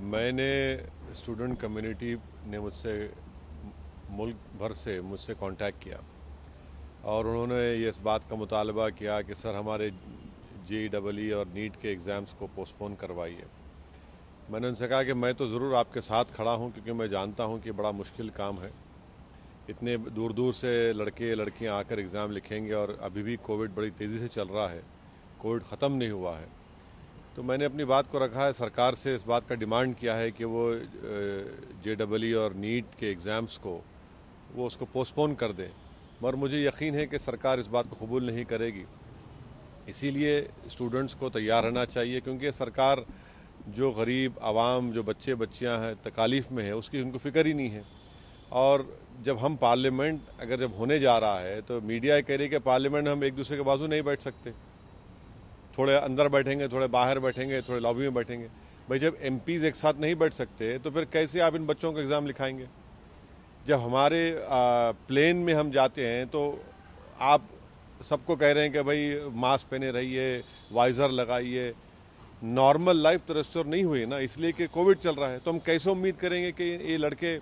मैंने student community ने मुल्क भर से मुझसे कांटेक्ट किया और उन्होंने ये इस बात का मुतालबा किया कि सर हमारे JEE और नीट के एग्ज़ाम्स को पोस्टपोन करवाइए। मैंने उनसे कहा कि मैं तो ज़रूर आपके साथ खड़ा हूं, क्योंकि मैं जानता हूं कि बड़ा मुश्किल काम है। इतने दूर दूर से लड़के लड़कियां आकर एग्ज़ाम लिखेंगे और अभी भी कोविड बड़ी तेज़ी से चल रहा है, कोविड ख़त्म नहीं हुआ है। तो मैंने अपनी बात को रखा है, सरकार से इस बात का डिमांड किया है कि वो JEE और नीट के एग्ज़ाम्स को वो उसको पोस्टपोन कर दें, मगर मुझे यकीन है कि सरकार इस बात को कबूल नहीं करेगी। इसीलिए स्टूडेंट्स को तैयार रहना चाहिए, क्योंकि सरकार जो गरीब आवाम, जो बच्चे बच्चियां हैं तकालीफ में है, उसकी उनको फ़िक्र ही नहीं है। और जब हम पार्लियामेंट अगर जब होने जा रहा है तो मीडिया कह रही है कि पार्लियामेंट में हम एक दूसरे के बाजू नहीं बैठ सकते, थोड़े अंदर बैठेंगे, थोड़े बाहर बैठेंगे, थोड़े लॉबी में बैठेंगे। भाई जब MPs एक साथ नहीं बैठ सकते तो फिर कैसे आप इन बच्चों को एग्ज़ाम लिखाएंगे? जब हमारे प्लेन में हम जाते हैं तो आप सबको कह रहे हैं कि भाई मास्क पहने रहिए, वाइज़र लगाइए। नॉर्मल लाइफ तो रेस्टोर नहीं हुई ना, इसलिए कि कोविड चल रहा है। तो हम कैसे उम्मीद करेंगे कि ये लड़के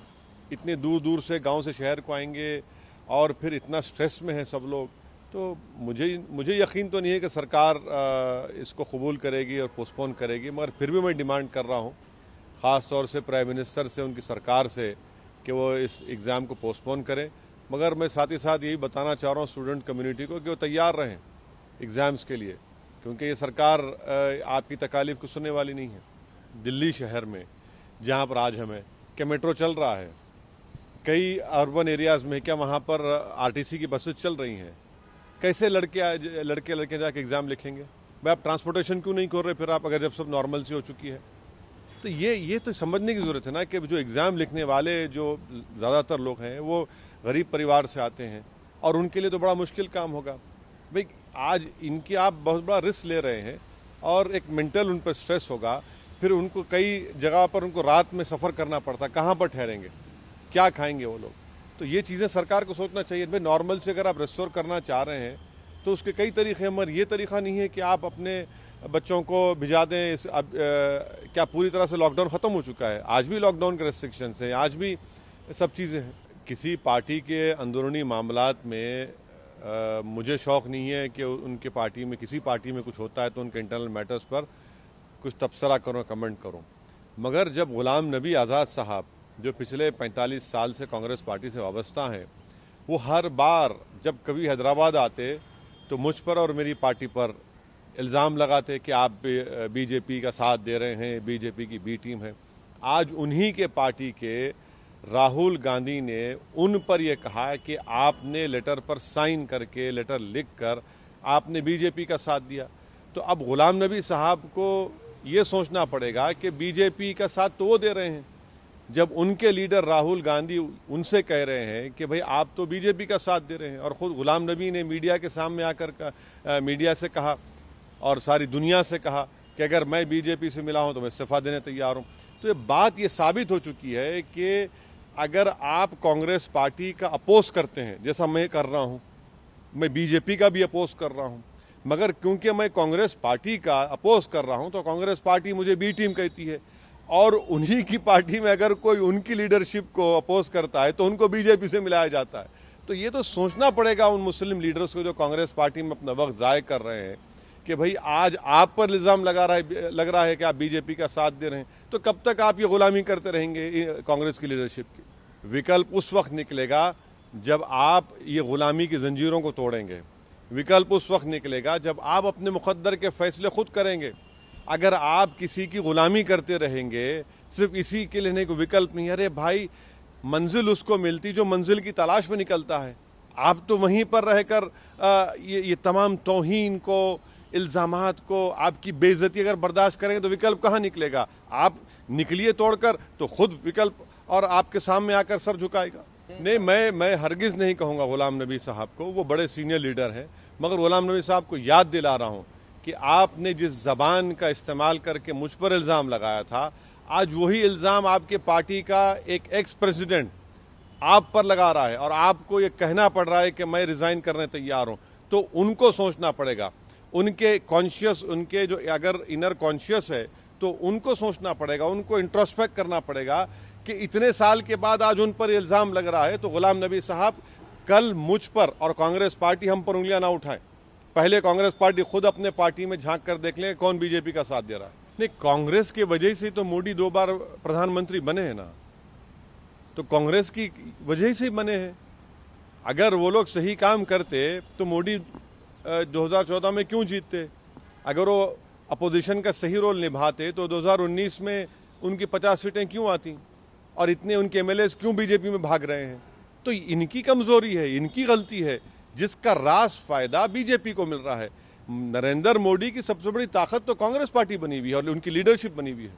इतने दूर दूर से गांव से शहर को आएंगे और फिर इतना स्ट्रेस में है सब लोग। तो मुझे यकीन तो नहीं है कि सरकार इसको कबूल करेगी और पोस्टपोन करेगी, मगर फिर भी मैं डिमांड कर रहा हूँ ख़ास तौर से प्राइम मिनिस्टर से, उनकी सरकार से, कि वो इस एग्ज़ाम को पोस्टपोन करें। मगर मैं साथ ही साथ यही बताना चाह रहा हूँ स्टूडेंट कम्युनिटी को कि वो तैयार रहें एग्ज़ाम्स के लिए, क्योंकि ये सरकार आपकी तकालीफ को सुनने वाली नहीं है। दिल्ली शहर में जहाँ पर आज हमें कि मेट्रो चल रहा है, कई अर्बन एरियाज़ में क्या वहाँ पर RTC की बसेस चल रही हैं, कैसे लड़के जाके एग्ज़ाम लिखेंगे? भाई आप ट्रांसपोर्टेशन क्यों नहीं कर रहे फिर आप, अगर जब सब नॉर्मल सी हो चुकी है? तो ये तो समझने की ज़रूरत है ना कि जो एग्ज़ाम लिखने वाले जो ज़्यादातर लोग हैं वो गरीब परिवार से आते हैं और उनके लिए तो बड़ा मुश्किल काम होगा। भाई आज इनकी आप बहुत बड़ा रिस्क ले रहे हैं और एक मेंटल उन पर स्ट्रेस होगा, फिर उनको कई जगह पर उनको रात में सफ़र करना पड़ता, कहाँ पर ठहरेंगे, क्या खाएंगे वो लोग? तो ये चीज़ें सरकार को सोचना चाहिए। भाई नॉर्मल से अगर आप रेस्टोर करना चाह रहे हैं तो उसके कई तरीके हैं, मगर ये तरीका नहीं है कि आप अपने बच्चों को भिजा दें। क्या पूरी तरह से लॉकडाउन ख़त्म हो चुका है? आज भी लॉकडाउन के रेस्ट्रिक्शंस हैं, आज भी सब चीज़ें हैं। किसी पार्टी के अंदरूनी मामलात में मुझे शौक़ नहीं है कि उनके पार्टी में, किसी पार्टी में कुछ होता है तो उनके इंटरनल मैटर्स पर कुछ तबसरा करूँ, कमेंट करूँ। मगर जब ग़ुलाम नबी आज़ाद साहब जो पिछले 45 साल से कांग्रेस पार्टी से वाबस्ता हैं, वो हर बार जब कभी हैदराबाद आते तो मुझ पर और मेरी पार्टी पर इल्ज़ाम लगाते कि आप BJP का साथ दे रहे हैं, BJP की B टीम है। आज उन्हीं के पार्टी के राहुल गांधी ने उन पर यह कहा है कि आपने लेटर पर साइन करके, लेटर लिख कर आपने BJP का साथ दिया। तो अब ग़ुलाम नबी साहब को ये सोचना पड़ेगा कि BJP का साथ तो वो दे रहे हैं, जब उनके लीडर राहुल गांधी उनसे कह रहे हैं कि भाई आप तो BJP का साथ दे रहे हैं। और ख़ुद ग़ुलाम नबी ने मीडिया के सामने आकर मीडिया से कहा और सारी दुनिया से कहा कि अगर मैं BJP से मिला हूं तो मैं इस्तीफ़ा देने तैयार हूं। तो ये बात ये साबित हो चुकी है कि अगर आप कांग्रेस पार्टी का अपोज करते हैं, जैसा मैं कर रहा हूं, मैं BJP का भी अपोज कर रहा हूं, मगर क्योंकि मैं कांग्रेस पार्टी का अपोज कर रहा हूं तो कांग्रेस पार्टी मुझे B टीम कहती है, और उन्हीं की पार्टी में अगर कोई उनकी लीडरशिप को अपोज करता है तो उनको BJP से मिलाया जाता है। तो ये तो सोचना पड़ेगा उन मुस्लिम लीडर्स को जो कांग्रेस पार्टी में अपना वक्त ज़ाय कर रहे हैं कि भाई आज आप पर इल्ज़ाम लग रहा है कि आप BJP का साथ दे रहे हैं, तो कब तक आप ये ग़ुलामी करते रहेंगे कांग्रेस की लीडरशिप की? विकल्प उस वक्त निकलेगा जब आप ये ग़ुलामी की जंजीरों को तोड़ेंगे। विकल्प उस वक्त निकलेगा जब आप अपने मुक़द्दर के फ़ैसले खुद करेंगे। अगर आप किसी की ग़ुलामी करते रहेंगे सिर्फ इसी के लिए नहीं, कोई विकल्प नहीं। अरे भाई मंजिल उसको मिलती जो मंजिल की तलाश में निकलता है। आप तो वहीं पर रहकर ये तमाम तौहीन को, इल्ज़ामात को, आपकी बेइज्जती अगर बर्दाश्त करेंगे तो विकल्प कहाँ निकलेगा? आप निकलिए तोड़कर तो खुद विकल्प और आपके सामने आकर सर झुकाएगा। नहीं, मैं हरगिज़ नहीं कहूँगा ग़ुलाम नबी साहब को, वो बड़े सीनियर लीडर हैं, मगर ग़ुलाम नबी साहब को याद दिला रहा हूँ कि आपने जिस ज़बान का इस्तेमाल करके मुझ पर इल्ज़ाम लगाया था, आज वही इल्ज़ाम आपके पार्टी का एक एक्स प्रेसिडेंट आप पर लगा रहा है और आपको ये कहना पड़ रहा है कि मैं रिज़ाइन करने तैयार हूँ। तो उनको सोचना पड़ेगा, उनके कॉन्शियस, उनके जो अगर इनर कॉन्शियस है तो तो उनको सोचना पड़ेगा, उनको इंट्रोस्पेक्ट करना पड़ेगा कि इतने साल के बाद आज उन पर इल्ज़ाम लग रहा है। तो गुलाम नबी साहब, कल मुझ पर और कांग्रेस पार्टी हम पर उंगलियां ना उठाएं। पहले कांग्रेस पार्टी खुद अपने पार्टी में झांक कर देख ले कौन बीजेपी का साथ दे रहा है। नहीं, कांग्रेस की वजह से तो मोदी 2 बार प्रधानमंत्री बने हैं ना, तो कांग्रेस की वजह से ही बने हैं। अगर वो लोग सही काम करते तो मोदी 2014 में क्यों जीतते? अगर वो अपोजिशन का सही रोल निभाते तो 2019 में उनकी 50 सीटें क्यों आती और इतने उनके एमएलएस क्यों बीजेपी में भाग रहे हैं? तो इनकी कमजोरी है, इनकी गलती है, जिसका रास फायदा बीजेपी को मिल रहा है। नरेंद्र मोदी की सबसे बड़ी ताकत तो कांग्रेस पार्टी बनी हुई है और उनकी लीडरशिप बनी हुई है।